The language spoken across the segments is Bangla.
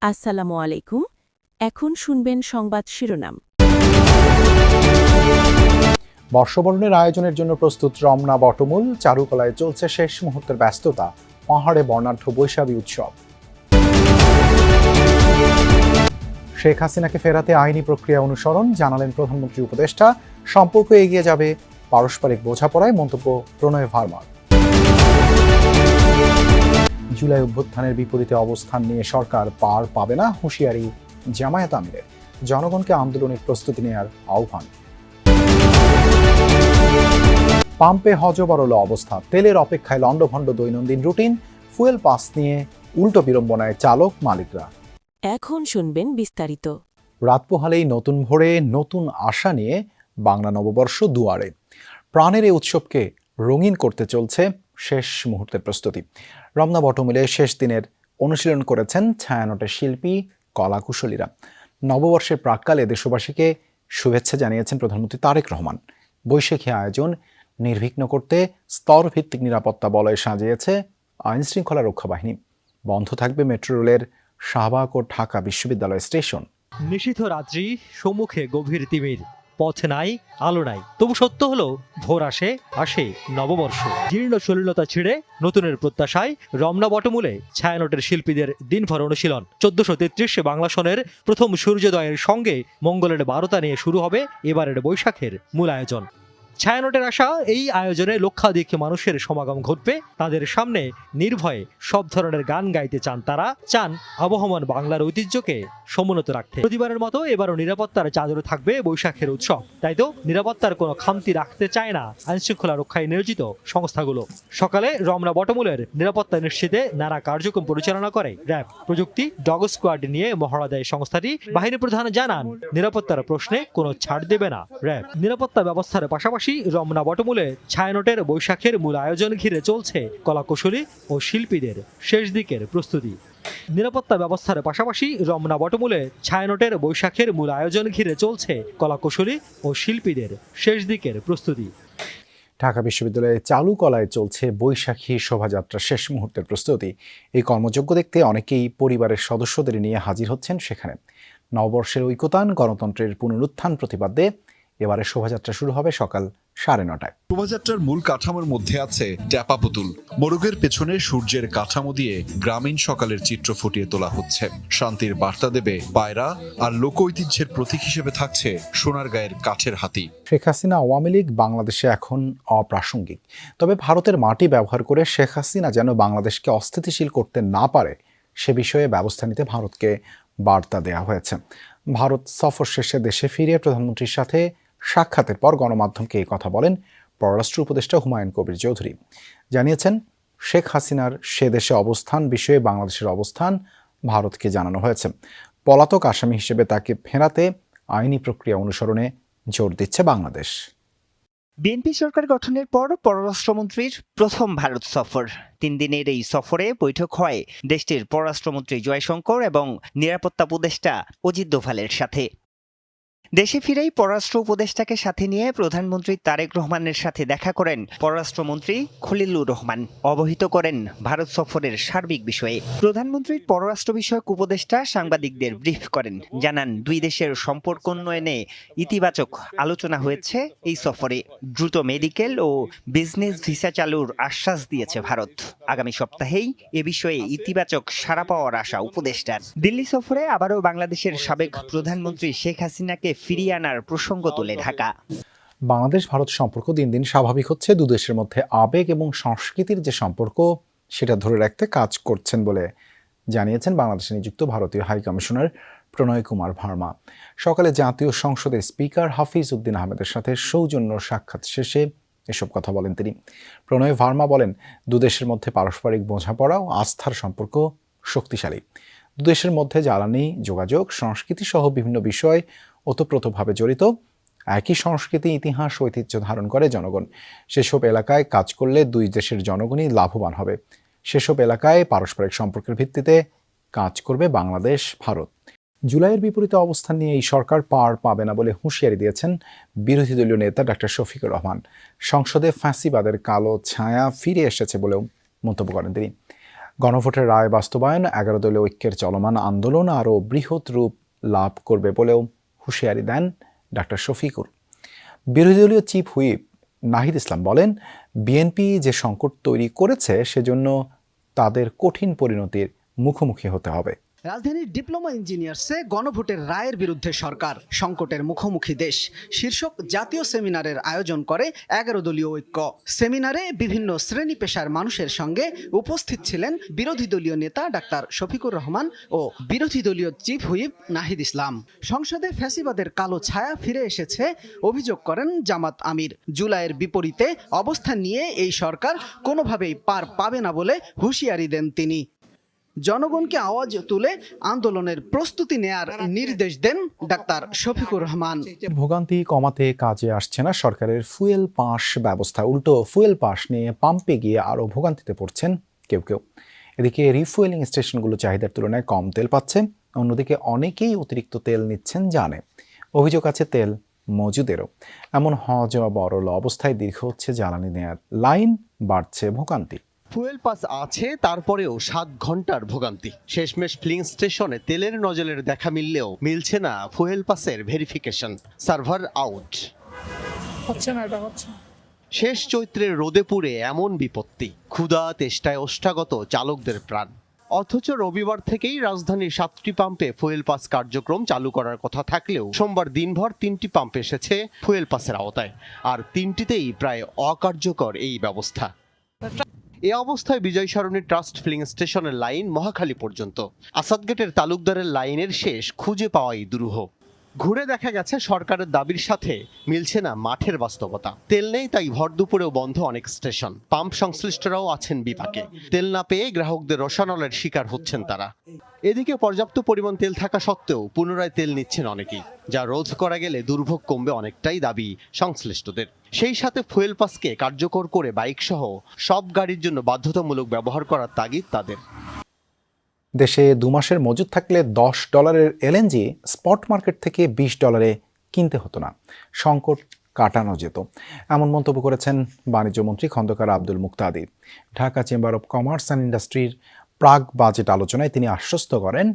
আসসালামু আলাইকুম। এখন শুনবেন সংবাদ শিরোনাম। বর্ষবরণের আয়োজনের জন্য প্রস্তুত রমনা বটমূল, চারুকলায় চলছে শেষ মুহূর্তের ব্যস্ততা, পাহাড়ে বর্ণাঢ্য বৈশাখী উৎসব। শেখ হাসিনাকে ফেরাতে আইনি প্রক্রিয়া অনুসরণ, জানালেন প্রধানমন্ত্রী উপদেষ্টা। সম্পর্ক এগিয়ে যাবে পারস্পরিক বোঝাপড়ায়, মন্তব্য প্রণয় ভার্মার। জুলাই অভ্যুত্থানের বিপরীতে অবস্থান নিয়ে সরকার পার পাবে না, হুঁশিয়ারি জামায়াত আমিরের। জনগণকে আন্দোলনের প্রস্তুতি নেয়ার আহ্বান। পাম্পে হজবরল অবস্থা, তেলের অপেক্ষায় লন্ডভন্ড দৈনন্দিন রুটিন, ফুয়েল পাস নিয়ে উল্টো বিড়ম্বনায় চালক মালিকরা। এখন শুনবেন বিস্তারিত। রাত পোহালেই নতুন ভোরে নতুন আশা নিয়ে বাংলা নববর্ষ দুয়ারে। প্রাণের এই উৎসবকে রঙিন করতে চলছে শেষ মুহূর্তের প্রস্তুতি। রমনা বটমূলে শেষ দিনের অনুশীলন করেছেন ছায়ানটের শিল্পী, কলাকুশলীরা। নববর্ষের প্রাক্কালে দেশবাসীকে শুভেচ্ছা জানিয়েছেন প্রধানমন্ত্রী তারেক রহমান। বৈশাখী আয়োজন নির্বিঘ্ন করতে স্তরভিত্তিক নিরাপত্তা বলয় সাজিয়েছে আইনশৃঙ্খলা রক্ষা বাহিনী। বন্ধ থাকবে মেট্রো রেলের শাহবাগ ও ঢাকা বিশ্ববিদ্যালয় স্টেশন। নিশীথ রাত্রি, সম্মুখে গভীর তিমির, পথ নাই, আলো নাই, তবু সত্য হলো ভোর আসে আসে নববর্ষ। জীর্ণ সলিলতা ছিঁড়ে নতুনের প্রত্যাশায় রমনা বটমূলে ছায়ানটের শিল্পীদের দিনভর অনুশীলন। 1433 বাংলা সনের প্রথম সূর্যোদয়ের সঙ্গে মঙ্গলের বারতা নিয়ে শুরু হবে এবারের বৈশাখের মূল আয়োজন। ছায়ানটের আশা, এই আয়োজনে লক্ষাধিক মানুষের সমাগম ঘটবে। তাদের সামনে নির্ভয়ে সব ধরনের গান গাইতে চান তারা, চান আবহমান বাংলার ঐতিহ্যকে সমুন্নত রাখতে। প্রতিবারের মতো এবারও নিরাপত্তার চাদরে থাকবে বৈশাখের উৎসব। তাই তো নিরাপত্তার কোনো খামতি রাখতে চায় না আইনশৃঙ্খলা রক্ষায় নিয়োজিত সংস্থাগুলো। সকালে রমনা বটমূলের নিরাপত্তা নিশ্চিতে নানা কার্যক্রম পরিচালনা করে র্যাব। প্রযুক্তি ডগ স্কোয়াড নিয়ে মহড়া দেয় সংস্থাটি। বাহিনী প্রধান জানান, নিরাপত্তার প্রশ্নে কোনো ছাড় দেবে না র্যাব। নিরাপত্তা ব্যবস্থার পাশাপাশি রমনা বটমূলে ছায়ানটের বৈশাখের মূল আয়োজন ঘিরে চলছে কলাকুশলী ও শিল্পীদের শেষ দিকের প্রস্তুতি। নিরাপত্তা ব্যবস্থার পাশাপাশি রমনা বটমূলে ছায়ানটের বৈশাখের মূল আয়োজন ঘিরে চলছে কলাকুশলী ও শিল্পীদের শেষ দিকের প্রস্তুতি। ঢাকা বিশ্ববিদ্যালয়ে চালুকলায় চলছে বৈশাখী শোভাযাত্রা শেষ মুহূর্তের প্রস্তুতি। এই কর্মযজ্ঞ দেখতে অনেকেই পরিবারের সদস্যদের নিয়ে হাজির হচ্ছেন সেখানে। নববর্ষের ঐকতান, গণতন্ত্রের পুনরুত্থান প্রতিবাদে এবারে শোভাযাত্রা শুরু হবে সকাল 9:30টায়। শোভাযাত্রার মূল কাঠামোর মধ্যে আছে ট্যাপা পুতুল। মোরগের পেছনে সূর্যের কাঠামো দিয়ে গ্রামীণ সকালের চিত্র ফুটিয়ে তোলা হচ্ছে। শান্তির বার্তা দেবে পায়রা, আর লোক ঐতিহ্যের প্রতীক হিসেবে থাকছে সোনারগাঁয়ের কাঠের হাতি। শেখ হাসিনা আওয়ামী লীগ বাংলাদেশে এখন অপ্রাসঙ্গিক, তবে ভারতের মাটি ব্যবহার করে শেখ হাসিনা যেন বাংলাদেশকে অস্থিতিশীল করতে না পারে সে বিষয়ে ব্যবস্থা নিতে ভারতকে বার্তা দেওয়া হয়েছে। ভারত সফর শেষে দেশে ফিরে প্রধানমন্ত্রীর সাথে সাক্ষাতের পর গণমাধ্যমকে এই কথা বলেন পররাষ্ট্র উপদেষ্টা হুমায়ুন কবির চৌধুরী। জানিয়েছেন, শেখ হাসিনার সে দেশে অবস্থান বিষয়ে বাংলাদেশের অবস্থান ভারতকে জানানো হয়েছে। পলাতক আসামি হিসেবে তাকে ফেরাতে আইনি প্রক্রিয়া অনুসরণে জোর দিচ্ছে বাংলাদেশ। বিএনপি সরকার গঠনের পর পররাষ্ট্রমন্ত্রীর প্রথম ভারত সফর। 3 দিনের এই সফরে বৈঠক হয় দেশটির পররাষ্ট্রমন্ত্রী জয়শঙ্কর এবং নিরাপত্তা উপদেষ্টা অজিত দোভালের সাথে। দেশে ফিরেই পররাষ্ট্র উপদেষ্টাকে সাথে নিয়ে প্রধানমন্ত্রী তারেক রহমানের সাথে দেখা করেন পররাষ্ট্রমন্ত্রী খলিলুর রহমান। অবহিত করেন ভারত সফরের সার্বিক বিষয়ে। প্রধানমন্ত্রীর পররাষ্ট্র বিষয়ক উপদেষ্টা সাংবাদিকদের ব্রিফ করেন, জানান দুই দেশের সম্পর্ক উন্নয়নে ইতিবাচক আলোচনা হয়েছে এই সফরে। দ্রুত মেডিকেল ও বিজনেস ভিসা চালুর আশ্বাস দিয়েছে ভারত। আগামী সপ্তাহেই এ বিষয়ে ইতিবাচক সাড়া পাওয়ার আশা উপদেষ্টার। দিল্লি সফরে আবারও বাংলাদেশের সাবেক প্রধানমন্ত্রী শেখ হাসিনাকে ফিরিয়ে আনার প্রসঙ্গ তোলে ঢাকা। বাংলাদেশ ভারত সম্পর্ক দিন দিন স্বাভাবিক হচ্ছে। দু দেশের মধ্যে আবেগ এবং সংস্কৃতির যে সম্পর্ক সেটা ধরে রাখতে কাজ করছেন বলে জানিয়েছেন বাংলাদেশে নিযুক্ত ভারতীয় হাই কমিশনার প্রণয় কুমার ভার্মা। সকালে জাতীয় সংসদের স্পিকার হাফিজ উদ্দিন আহমেদের সাথে সৌজন্য সাক্ষাৎ শেষে এসব কথা বলেন তিনি। প্রণয় ভার্মা বলেন, দুদেশের মধ্যে পারস্পরিক বোঝাপড়া ও আস্থার সম্পর্ক শক্তিশালী। দুদেশের মধ্যে জ্বালানি, যোগাযোগ, সংস্কৃতি সহ বিভিন্ন বিষয় ওতপ্রোতভাবে জড়িত। একই সংস্কৃতি, ইতিহাস, ঐতিহ্য ধারণ করে জনগণ। সেসব এলাকায় কাজ করলে দুই দেশের জনগণই লাভবান হবে। সেসব এলাকায় পারস্পরিক সম্পর্কের ভিত্তিতে কাজ করবে বাংলাদেশ ভারত। জুলাইয়ের বিপরীতে অবস্থান নিয়ে এই সরকার পার পাবে না বলে হুঁশিয়ারি দিয়েছেন বিরোধী দলীয় নেতা ডক্টর শফিকুর রহমান। সংসদে ফ্যাসিবাদের কালো ছায়া ফিরে এসেছে বলেও মন্তব্য করেন তিনি। গণভোটের রায় বাস্তবায়ন 11 দলীয় ঐক্যের চলমান আন্দোলন আরও বৃহৎ রূপ লাভ করবে বলেও হুঁশিয়ারি দেন ডাক্তার শফিকুর। বিরোধী দলীয় চিফ হুইপ নাহিদ ইসলাম বলেন, বিএনপি যে সংকট তৈরি করেছে সেজন্য তাদের কঠিন পরিণতির মুখোমুখি হতে হবে। রাজধানীর ডিপ্লোমা ইঞ্জিনিয়ার্সে গণভোটের রায়ের বিরুদ্ধে সরকার সংকটের মুখোমুখি দেশ শীর্ষক জাতীয় সেমিনারের আয়োজন করে 11 দলীয় ঐক্য। সেমিনারে বিভিন্ন শ্রেণী পেশার মানুষের সঙ্গে উপস্থিত ছিলেন বিরোধী দলীয় নেতা ডাক্তার শফিকুর রহমান ও বিরোধী দলীয় চিফ হুইপ নাহিদ ইসলাম। সংসদে ফ্যাসিবাদের কালো ছায়া ফিরে এসেছে অভিযোগ করেন জামাত আমির। জুলাইয়ের বিপরীতে অবস্থান নিয়ে এই সরকার কোনোভাবেই পার পাবে না বলে হুঁশিয়ারি দেন তিনি। জনগণকে আওয়াজ তুলে আন্দোলনের প্রস্তুতি নেয়ার নির্দেশ দেন ডাক্তার শফিকুর রহমান। ভোগান্তি কমাতে কাজে আসছে না সরকারের ফুয়েল পাস ব্যবস্থা, উল্টো ফুয়েল পাস নিয়ে পাম্পে গিয়ে আরও ভোগান্তিতে পড়ছেন কেউ কেউ। এদিকে রিফুয়েলিং স্টেশনগুলো চাহিদার তুলনায় কম তেল পাচ্ছে, অন্যদিকে অনেকেই অতিরিক্ত তেল নিচ্ছেন জানে। অভিযোগ আছে তেল মজুদেরও। এমন হজ বা বড়ল অবস্থায় দীর্ঘ হচ্ছে জ্বালানি নেয়ার লাইন, বাড়ছে ভোগান্তি। ফুয়েল পাস আছে, তারপরেও 7 ঘন্টার ভোগান্তি। শেষমেশ ফিলিং স্টেশনে তেলের নজলের দেখা মিললেও মিলছে না ফুয়েল পাসের ভেরিফিকেশন। সার্ভার আউট হচ্ছে না, এটা হচ্ছে না। শেষ চৈত্রের রোদে পুড়ে এমন বিপত্তি, ক্ষুধা তেষ্টায় ওষ্ঠাগত চালকদের প্রাণ। অথচ রবিবার থেকেই রাজধানীর 7টি পাম্পে ফুয়েল পাস কার্যক্রম চালু করার কথা থাকলেও সোমবার দিনভর 3টি পাম্প এসেছে ফুয়েল পাসের আওতায়, আর 3টিতেই প্রায় অকার্যকর এই ব্যবস্থা। এ অবস্থায় বিজয় সরণি ট্রাস্ট ফিলিং স্টেশনের লাইন মহাখালী পর্যন্ত, আসাদগেটের তালুকদারের লাইনের শেষ খুঁজে পাওয়াই দুরূহ। ঘুরে দেখা গেছে সরকারের দাবির সাথে মিলছে না মাঠের বাস্তবতা। তেল নেই, তাই ভর দুপুরেও বন্ধ অনেক স্টেশন। পাম্প সংশ্লিষ্টরাও আছেন বিপাকে। তেল না পেয়ে গ্রাহকদের রোষানলের শিকার হচ্ছেন তারা। এদিকে পর্যাপ্ত পরিমাণ তেল থাকা সত্ত্বেও পুনরায় তেল নিচ্ছেন অনেকেই, যা রোধ করা গেলে দুর্ভোগ কমবে অনেকটাই দাবি সংশ্লিষ্টদের। সেই সাথে ফুয়েল পাসকে কার্যকর করে বাইক সহ সব গাড়ির জন্য বাধ্যতামূলক ব্যবহার করার তাগিদ তাদের। দেশে 2 মাসের মজুদ থাকলে $10 এলএনজি স্পট মার্কেট থেকে $20 কিনতে হতো না, সংকট কাটানো যেত, এমন মন্তব্য করেছেন বাণিজ্যমন্ত্রী Khandaker Abdul Muktadir. Dhaka chamber of commerce and ইন্ডাস্ট্রির প্রাক বাজেট আলোচনায় তিনি আশ্বস্ত করেন,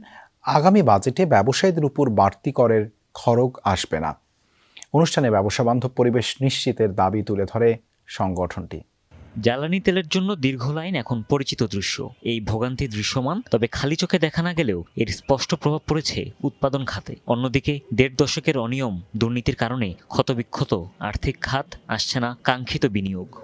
আগামী বাজেটে ব্যবসায়ীদের উপর বাড়তি করের খড়গ আসবে না। অনুষ্ঠানে ব্যবসা বান্ধব পরিবেশ নিশ্চিতের দাবি তুলে ধরে সংগঠনটি। জ্বালানি তেলের জন্য দীর্ঘ লাইন এখন পরিচিত দৃশ্য। এই ভোগান্তি দৃশ্যমান, তবে খালি চোখে দেখা না গেলেও এর স্পষ্ট প্রভাব পড়েছে উৎপাদন খাতে। অন্যদিকে 1.5 দশকের অনিয়ম দুর্নীতির কারণে ক্ষতবিক্ষত আর্থিক খাত, আসছে না কাঙ্ক্ষিত বিনিয়োগ।